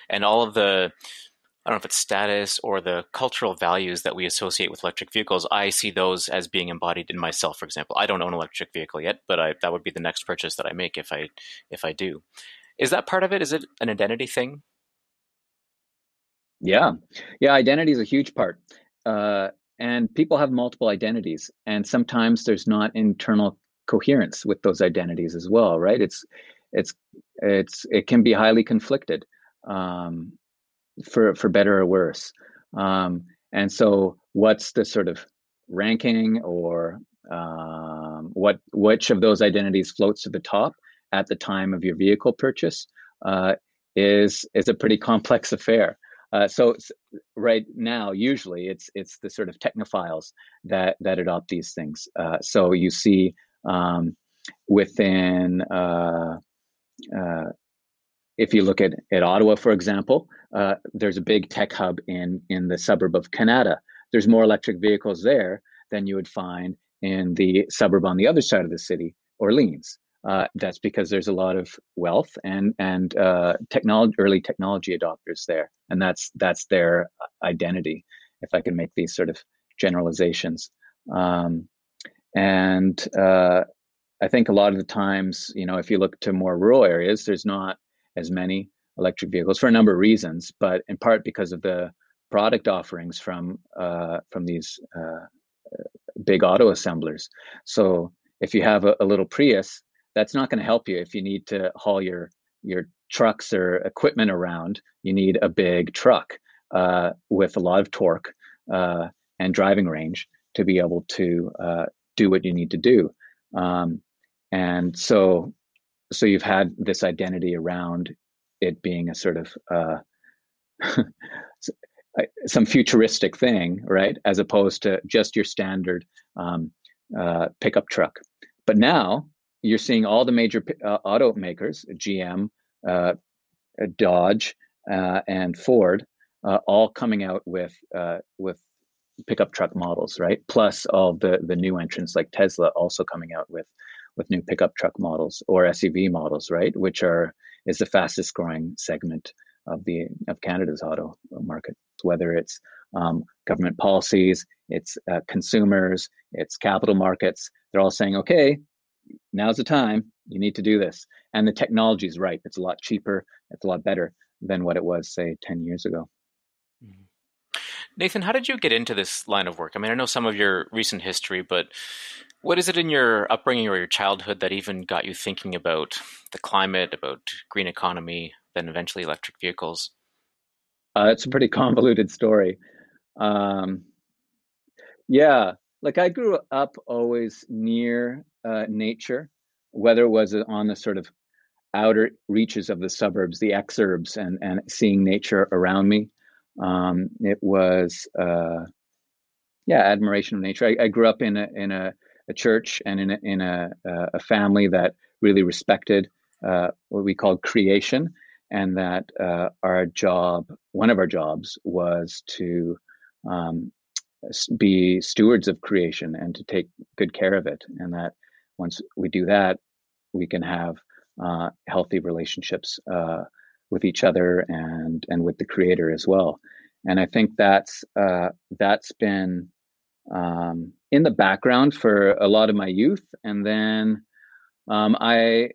and all of the, I don't know if it's status or the cultural values that we associate with electric vehicles, I see those as being embodied in myself. For example, I don't own an electric vehicle yet, but that would be the next purchase that I make if I do. Is that part of it? Is it an identity thing? Yeah, yeah. Identity is a huge part, uh, and people have multiple identities, and sometimes there's not internal coherence with those identities as well, right? It's it can be highly conflicted, um, for better or worse. And so, what's the sort of ranking, or which of those identities floats to the top at the time of your vehicle purchase, uh, is a pretty complex affair. So right now, usually it's the sort of technophiles that adopt these things. So you see, within uh, if you look at Ottawa, for example, there's a big tech hub in the suburb of Canada. There's more electric vehicles there than you would find in the suburb on the other side of the city, Orleans. That's because there's a lot of wealth and technology, early technology adopters there, and that's their identity. If I can make these sort of generalizations, um, and I think a lot of the times, if you look to more rural areas, there's not as many electric vehicles for a number of reasons, but in part because of the product offerings from these big auto assemblers. So if you have a little Prius, that's not going to help you if you need to haul your trucks or equipment around. You need a big truck with a lot of torque and driving range to be able to do what you need to do. Um, and so you've had this identity around it being a sort of some futuristic thing, right? As opposed to just your standard pickup truck. But now you're seeing all the major automakers, GM, uh, Dodge, and Ford, all coming out with pickup truck models, right? Plus all the new entrants like Tesla also coming out with new pickup truck models or SUV models, right? Which is the fastest growing segment of Canada's auto market. Whether it's government policies, it's consumers, it's capital markets, they're all saying, okay, now's the time. You need to do this, and the technology is ripe. It's a lot cheaper. It's a lot better than what it was, say, 10 years ago. Mhm. Nathan, how did you get into this line of work? I mean, I know some of your recent history, but what is it in your upbringing or your childhood that even got you thinking about the climate, about green economy, then eventually electric vehicles? It's a pretty convoluted story. Um, Yeah, like I grew up always near nature, whether it was on the sort of outer reaches of the suburbs, the exurbs, and seeing nature around me. It was yeah, admiration of nature. I grew up in a church and in a family that really respected what we called creation, and that one of our jobs, was to um, be stewards of creation and to take good care of it. And that once we do that, we can have healthy relationships with each other and with the creator as well. And I think that's been in the background for a lot of my youth. And then I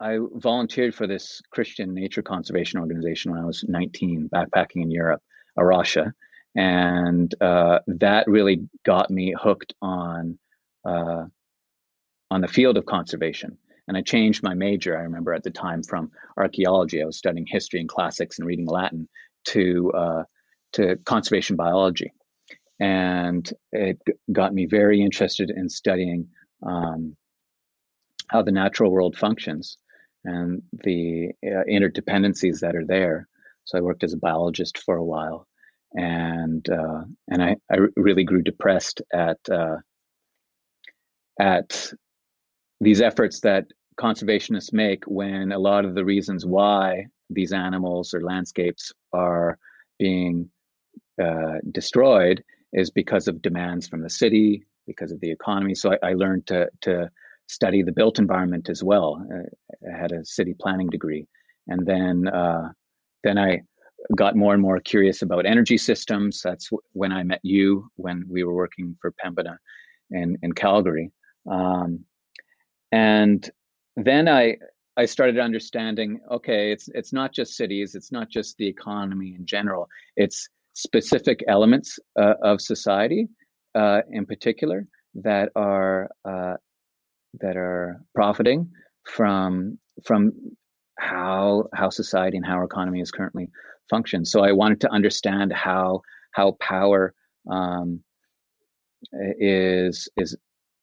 volunteered for this Christian nature conservation organization when I was 19, backpacking in Europe, Russia, and that really got me hooked uh, on the field of conservation. And I changed my major. I remember at the time, from archaeology, I was studying history and classics and reading Latin, to conservation biology, and it got me very interested in studying um, how the natural world functions and the interdependencies that are there. So I worked as a biologist for a while, and I really grew depressed at these efforts that conservationists make, when a lot of the reasons why these animals or landscapes are being destroyed is because of demands from the city, because of the economy. So I learned to study the built environment as well. I had a city planning degree, and then then I got more and more curious about energy systems. That's when I met you, when we were working for Pembina in Calgary. Um, and then I started understanding, okay, it's not just cities, it's not just the economy in general, it's specific elements of society in particular that are profiting from how society and how our economy is currently functions. So I wanted to understand how power is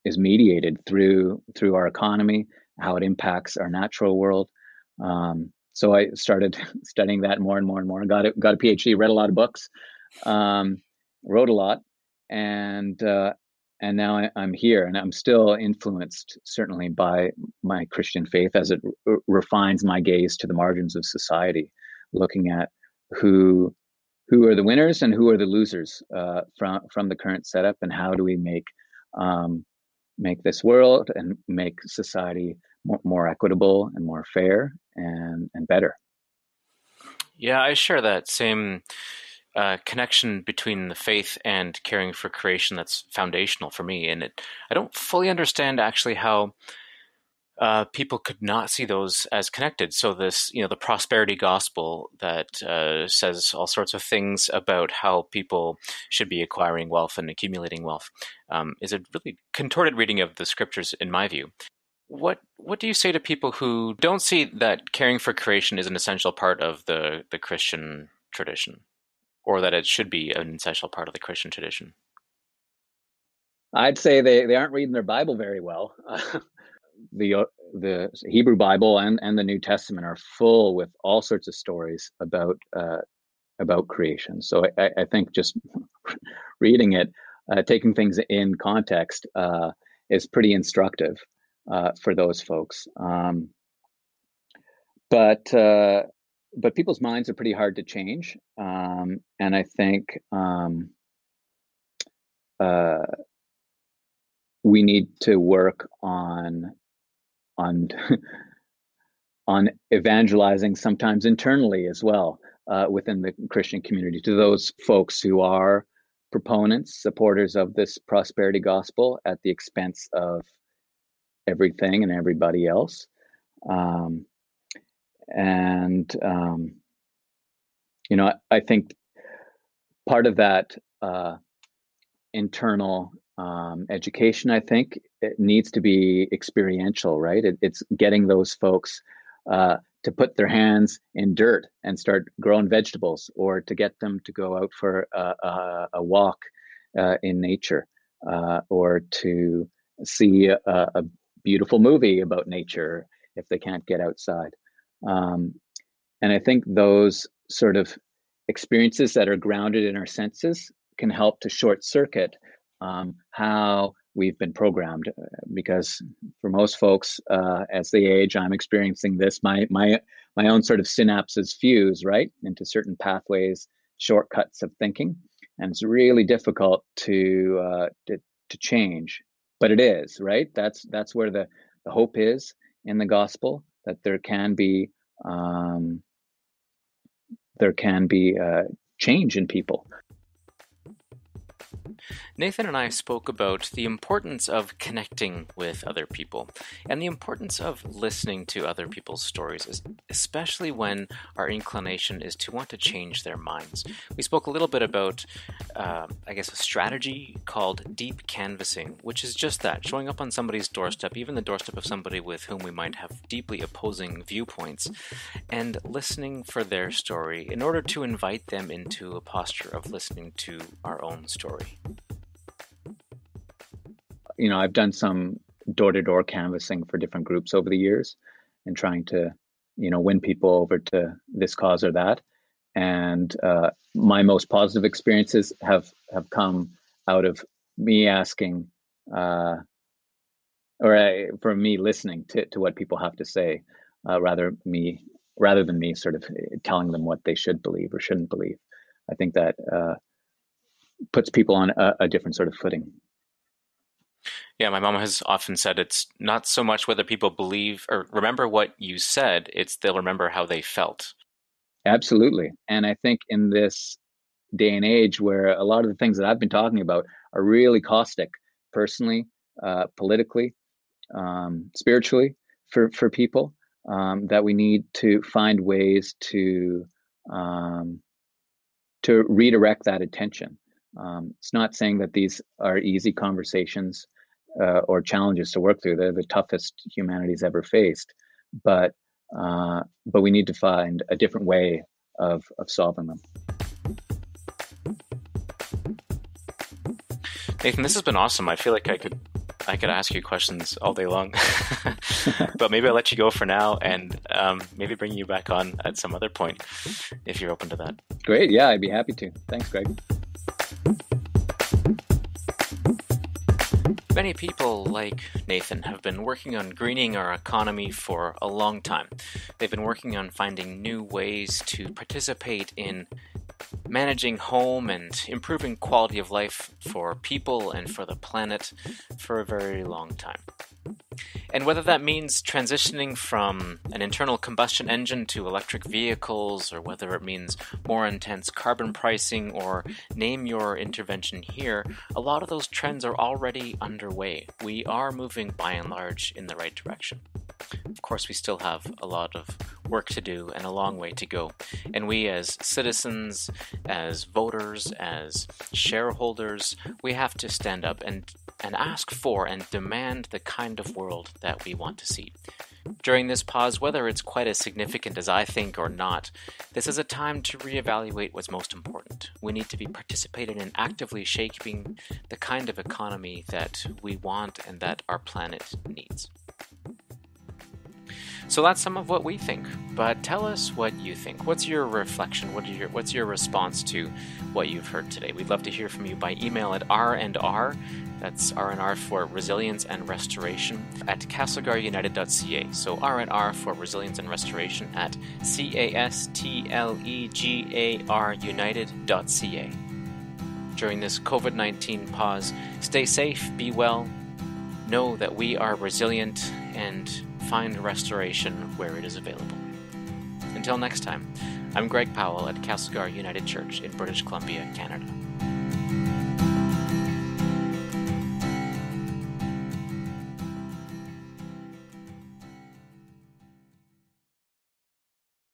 mediated through our economy, how it impacts our natural world. So I started studying that more and more and more. Got a PhD, read a lot of books, wrote a lot, and now I'm here, and I'm still influenced certainly by my Christian faith as it refines my gaze to the margins of society, looking at who who are the winners and who are the losers from the current setup, and how do we um, make this world and make society more equitable and more fair and better. Yeah, I share that same connection between the faith and caring for creation that's foundational for me. And I don't fully understand actually how people could not see those as connected. So this, the prosperity gospel that says all sorts of things about how people should be acquiring wealth and accumulating wealth, is a really contorted reading of the scriptures, in my view. What do you say to people who don't see that caring for creation is an essential part of the Christian tradition, or that it should be an essential part of the Christian tradition? I'd say they aren't reading their Bible very well. The Hebrew Bible and the New Testament are full with all sorts of stories about creation. So I think just reading it, taking things in context, is pretty instructive for those folks. But people's minds are pretty hard to change, and I think uh, we need to work on on evangelizing sometimes internally as well, within the Christian community, to those folks who are proponents, supporters of this prosperity gospel at the expense of everything and everybody else. Um, and I think part of that internal education, I think it needs to be experiential, right? It's getting those folks to put their hands in dirt and start growing vegetables, or to get them to go out for a walk in nature, or to see a beautiful movie about nature if they can't get outside. Um, and I think those sort of experiences that are grounded in our senses can help to short circuit how we've been programmed. Because for most folks, as they age, I'm experiencing this. My own sort of synapses fuse right into certain pathways, shortcuts of thinking, and it's really difficult to change. But it is right. That's where the hope is in the gospel, that um, there can be change in people. Nathan and I spoke about the importance of connecting with other people and the importance of listening to other people's stories, especially when our inclination is to want to change their minds. We spoke a little bit about, a strategy called deep canvassing, which is just that, showing up on somebody's doorstep, even the doorstep of somebody with whom we might have deeply opposing viewpoints, and listening for their story in order to invite them into a posture of listening to our own story. I've done some door-to-door canvassing for different groups over the years, and trying to, win people over to this cause or that. And my most positive experiences have come out of me asking, for me listening to what people have to say, rather than me sort of telling them what they should believe or shouldn't believe. I think that puts people on a different sort of footing. Yeah, my mom has often said it's not so much whether people believe or remember what you said, it's they'll remember how they felt. Absolutely. And I think in this day and age where a lot of the things that I've been talking about are really caustic personally, politically, spiritually for people, that we need to find ways um, to redirect that attention. It's not saying that these are easy conversations or challenges to work through. They're the toughest humanity's ever faced, but we need to find a different way of solving them. Nathan, this has been awesome. I feel like I could ask you questions all day long, but maybe I'll let you go for now, and maybe bring you back on at some other point if you're open to that. Great. Yeah, I'd be happy to. Thanks, Greg. Many people like Nathan have been working on greening our economy for a long time. They've been working on finding new ways to participate in managing home and improving quality of life for people and for the planet for a very long time. And whether that means transitioning from an internal combustion engine to electric vehicles, or whether it means more intense carbon pricing, or name your intervention here, a lot of those trends are already underway. We are moving by and large in the right direction. Of course, we still have a lot of work to do and a long way to go. And we as citizens, as voters, as shareholders, we have to stand up and ask for and demand the kind of world that we want to see. During this pause, whether it's quite as significant as I think or not, this is a time to reevaluate what's most important. We need to be participating in actively shaping the kind of economy that we want and that our planet needs. So that's some of what we think, but tell us what you think. What's your reflection? What's your response to what you've heard today? We'd love to hear from you by email at R&R, that's R&R for Resilience and Restoration, at castlegarunited.ca. So R&R for Resilience and Restoration at CASTLEGAR United.ca. During this COVID-19 pause, stay safe, be well, know that we are resilient, and find restoration where it is available. Until next time, I'm Greg Powell at Castlegar United Church in British Columbia, Canada.